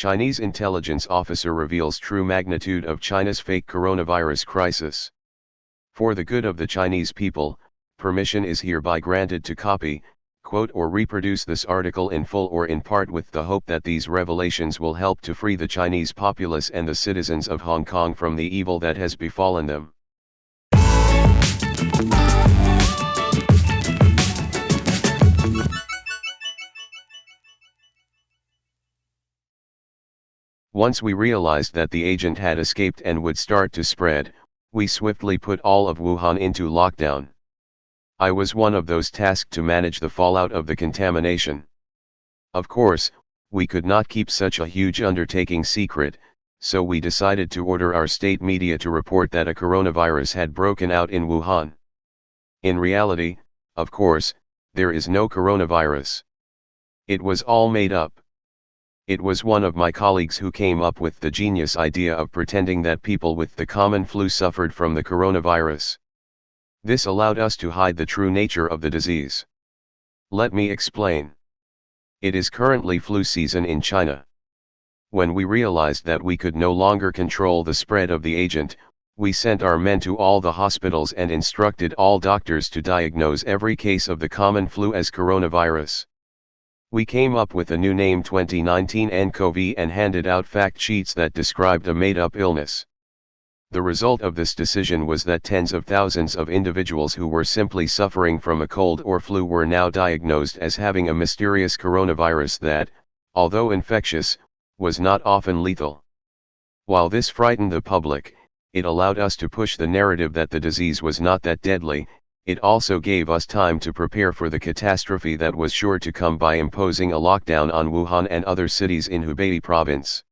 Chinese intelligence officer reveals true magnitude of China's fake coronavirus crisis. For the good of the Chinese people, permission is hereby granted to copy, quote or reproduce this article in full or in part with the hope that these revelations will help to free the Chinese populace and the citizens of Hong Kong from the evil that has befallen them. Once we realized that the agent had escaped and would start to spread, we swiftly put all of Wuhan into lockdown. I was one of those tasked to manage the fallout of the contamination. Of course, we could not keep such a huge undertaking secret, so we decided to order our state media to report that a coronavirus had broken out in Wuhan. In reality, of course, there is no coronavirus. It was all made up. It was one of my colleagues who came up with the genius idea of pretending that people with the common flu suffered from the coronavirus. This allowed us to hide the true nature of the disease. Let me explain. It is currently flu season in China. When we realized that we could no longer control the spread of the agent, we sent our men to all the hospitals and instructed all doctors to diagnose every case of the common flu as coronavirus. We came up with a new name 2019 nCoV and handed out fact sheets that described a made-up illness. The result of this decision was that tens of thousands of individuals who were simply suffering from a cold or flu were now diagnosed as having a mysterious coronavirus that, although infectious, was not often lethal. While this frightened the public, it allowed us to push the narrative that the disease was not that deadly. It also gave us time to prepare for the catastrophe that was sure to come by imposing a lockdown on Wuhan and other cities in Hubei province.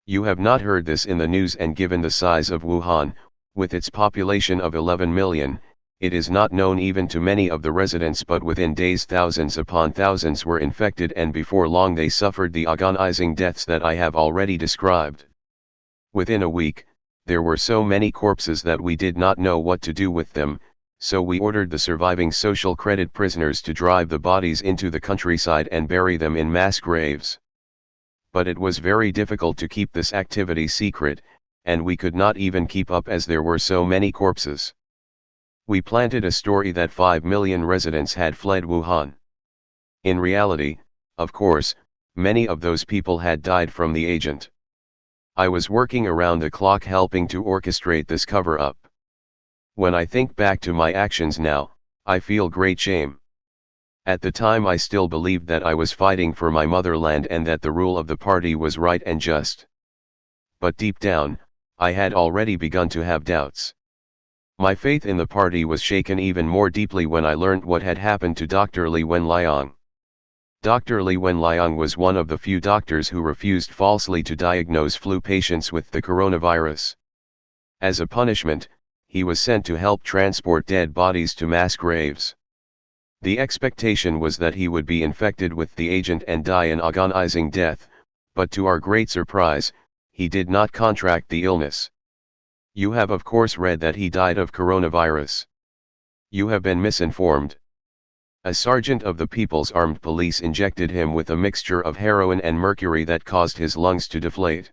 You have not heard this in the news, and given the size of Wuhan, with its population of 11 million, it is not known even to many of the residents, but within days thousands upon thousands were infected, and before long they suffered the agonizing deaths that I have already described. Within a week, there were so many corpses that we did not know what to do with them, so we ordered the surviving social credit prisoners to drive the bodies into the countryside and bury them in mass graves. But it was very difficult to keep this activity secret, and we could not even keep up as there were so many corpses. We planted a story that 5 million residents had fled Wuhan. In reality, of course, many of those people had died from the agent. I was working around the clock helping to orchestrate this cover-up. When I think back to my actions now, I feel great shame. At the time I still believed that I was fighting for my motherland and that the rule of the party was right and just. But deep down, I had already begun to have doubts. My faith in the party was shaken even more deeply when I learned what had happened to Dr. Li Wenliang. Dr. Li Wenliang was one of the few doctors who refused falsely to diagnose flu patients with the coronavirus. As a punishment, he was sent to help transport dead bodies to mass graves. The expectation was that he would be infected with the agent and die an agonizing death, but to our great surprise, he did not contract the illness. You have of course read that he died of coronavirus. You have been misinformed. A sergeant of the People's Armed Police injected him with a mixture of heroin and mercury that caused his lungs to deflate.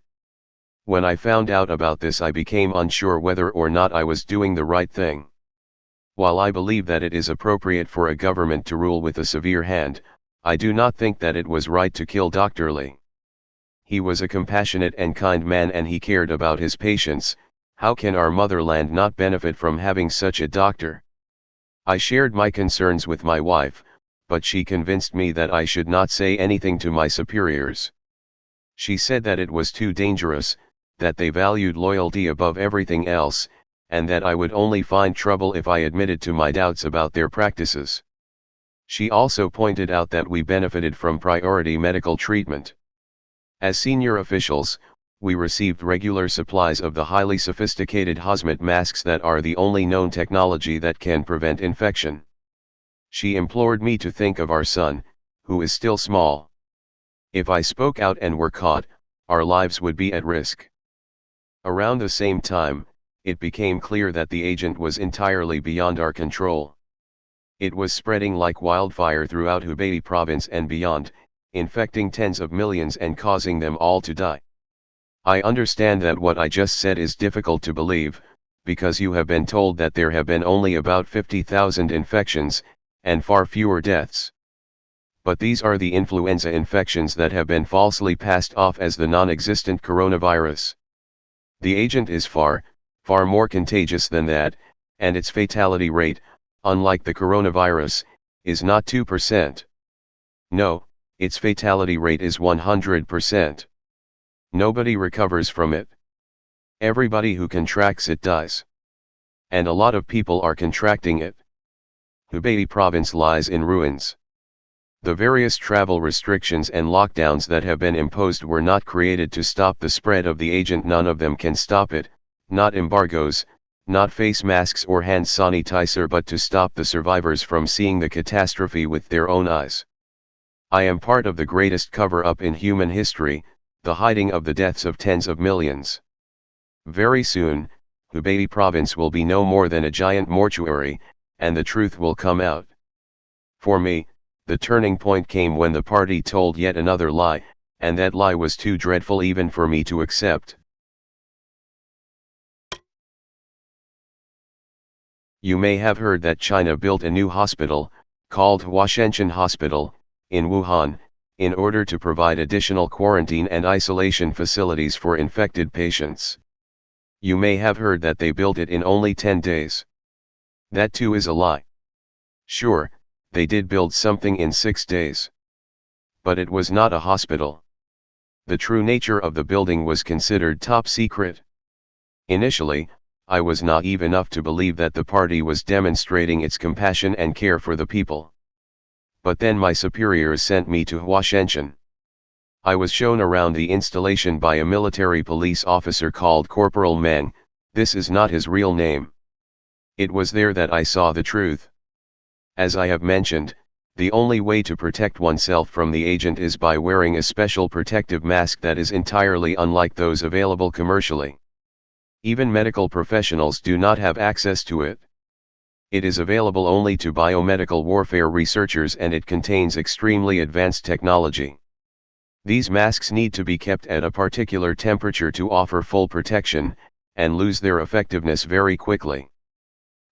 When I found out about this, I became unsure whether or not I was doing the right thing. While I believe that it is appropriate for a government to rule with a severe hand, I do not think that it was right to kill Dr. Li. He was a compassionate and kind man and he cared about his patients. How can our motherland not benefit from having such a doctor? I shared my concerns with my wife, but she convinced me that I should not say anything to my superiors. She said that it was too dangerous, that they valued loyalty above everything else, and that I would only find trouble if I admitted to my doubts about their practices. She also pointed out that we benefited from priority medical treatment. As senior officials, we received regular supplies of the highly sophisticated Hazmat masks that are the only known technology that can prevent infection. She implored me to think of our son, who is still small. If I spoke out and were caught, our lives would be at risk. Around the same time, it became clear that the agent was entirely beyond our control. It was spreading like wildfire throughout Hubei province and beyond, infecting tens of millions and causing them all to die. I understand that what I just said is difficult to believe, because you have been told that there have been only about 50,000 infections, and far fewer deaths. But these are the influenza infections that have been falsely passed off as the non-existent coronavirus. The agent is far more contagious than that, and its fatality rate, unlike the coronavirus, is not 2%. No, its fatality rate is 100%. Nobody recovers from it. Everybody who contracts it dies. And a lot of people are contracting it. Hubei province lies in ruins. The various travel restrictions and lockdowns that have been imposed were not created to stop the spread of the agent. None of them can stop it, not embargoes, not face masks or hand sanitizer, but to stop the survivors from seeing the catastrophe with their own eyes. I am part of the greatest cover-up in human history, the hiding of the deaths of tens of millions. Very soon, Hubei province will be no more than a giant mortuary, and the truth will come out. For me, the turning point came when the party told yet another lie, and that lie was too dreadful even for me to accept. You may have heard that China built a new hospital, called Houshenshan Hospital, in Wuhan, in order to provide additional quarantine and isolation facilities for infected patients. You may have heard that they built it in only 10 days. That too is a lie. Sure, they did build something in 6 days. But it was not a hospital. The true nature of the building was considered top secret. Initially, I was naive enough to believe that the party was demonstrating its compassion and care for the people. But then my superiors sent me to Houshenshan. I was shown around the installation by a military police officer called Corporal Meng. This is not his real name. It was there that I saw the truth. As I have mentioned, the only way to protect oneself from the agent is by wearing a special protective mask that is entirely unlike those available commercially. Even medical professionals do not have access to it. It is available only to biomedical warfare researchers, and it contains extremely advanced technology. These masks need to be kept at a particular temperature to offer full protection, and lose their effectiveness very quickly.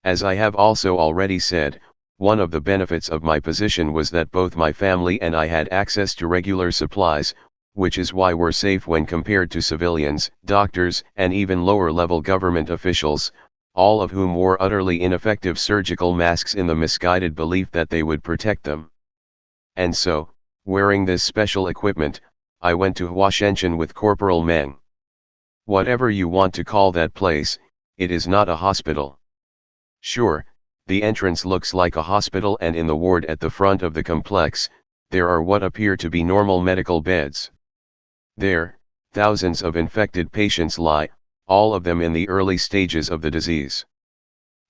As I have also already said, one of the benefits of my position was that both my family and I had access to regular supplies, which is why we're safe when compared to civilians, doctors, and even lower-level government officials, all of whom wore utterly ineffective surgical masks in the misguided belief that they would protect them. And so, wearing this special equipment, I went to Houshenshan with Corporal Meng. Whatever you want to call that place, it is not a hospital. Sure, the entrance looks like a hospital, and in the ward at the front of the complex, there are what appear to be normal medical beds. There, thousands of infected patients lie, all of them in the early stages of the disease.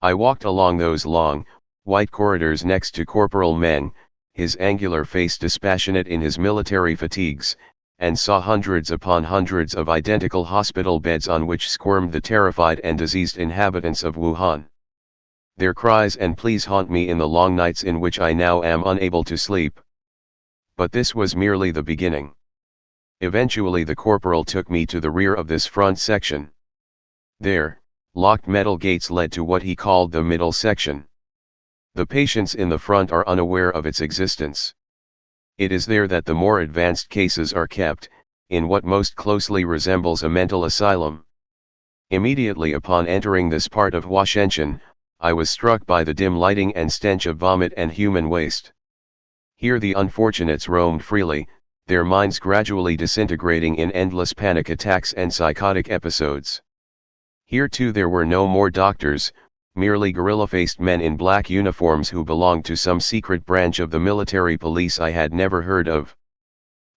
I walked along those long, white corridors next to Corporal Meng, his angular face dispassionate in his military fatigues, and saw hundreds upon hundreds of identical hospital beds on which squirmed the terrified and diseased inhabitants of Wuhan. Their cries and pleas haunt me in the long nights in which I now am unable to sleep. But this was merely the beginning. Eventually the corporal took me to the rear of this front section. There, locked metal gates led to what he called the middle section. The patients in the front are unaware of its existence. It is there that the more advanced cases are kept, in what most closely resembles a mental asylum. Immediately upon entering this part of Houshenshan, I was struck by the dim lighting and stench of vomit and human waste. Here the unfortunates roamed freely, their minds gradually disintegrating in endless panic attacks and psychotic episodes. Here too there were no more doctors, merely gorilla-faced men in black uniforms who belonged to some secret branch of the military police I had never heard of.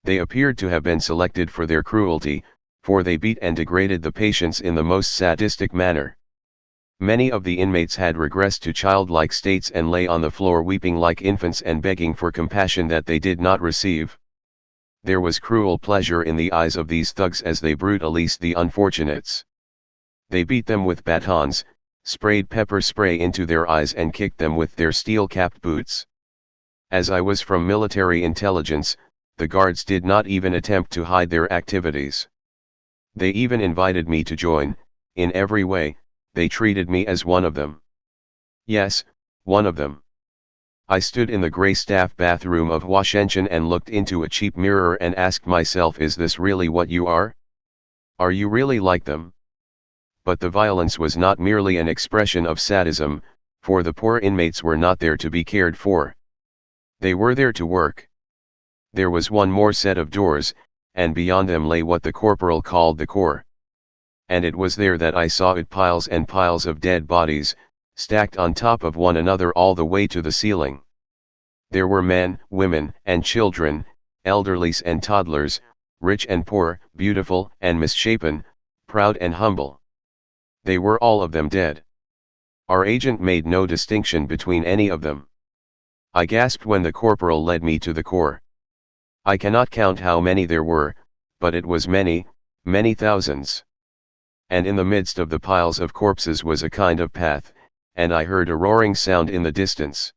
They appeared to have been selected for their cruelty, for they beat and degraded the patients in the most sadistic manner. Many of the inmates had regressed to childlike states and lay on the floor weeping like infants and begging for compassion that they did not receive. There was cruel pleasure in the eyes of these thugs as they brutalized the unfortunates. They beat them with batons, sprayed pepper spray into their eyes and kicked them with their steel-capped boots. As I was from military intelligence, the guards did not even attempt to hide their activities. They even invited me to join. In every way, they treated me as one of them. Yes, one of them. I stood in the grey staff bathroom of Houshenshan and looked into a cheap mirror and asked myself, is this really what you are? Are you really like them? But the violence was not merely an expression of sadism, for the poor inmates were not there to be cared for. They were there to work. There was one more set of doors, and beyond them lay what the corporal called the core. And it was there that I saw it, piles and piles of dead bodies, stacked on top of one another all the way to the ceiling. There were men, women, and children, elderlies and toddlers, rich and poor, beautiful and misshapen, proud and humble. They were all of them dead. Our agent made no distinction between any of them. I gasped when the corporal led me to the core. I cannot count how many there were, but it was many, many thousands. And in the midst of the piles of corpses was a kind of path, and I heard a roaring sound in the distance.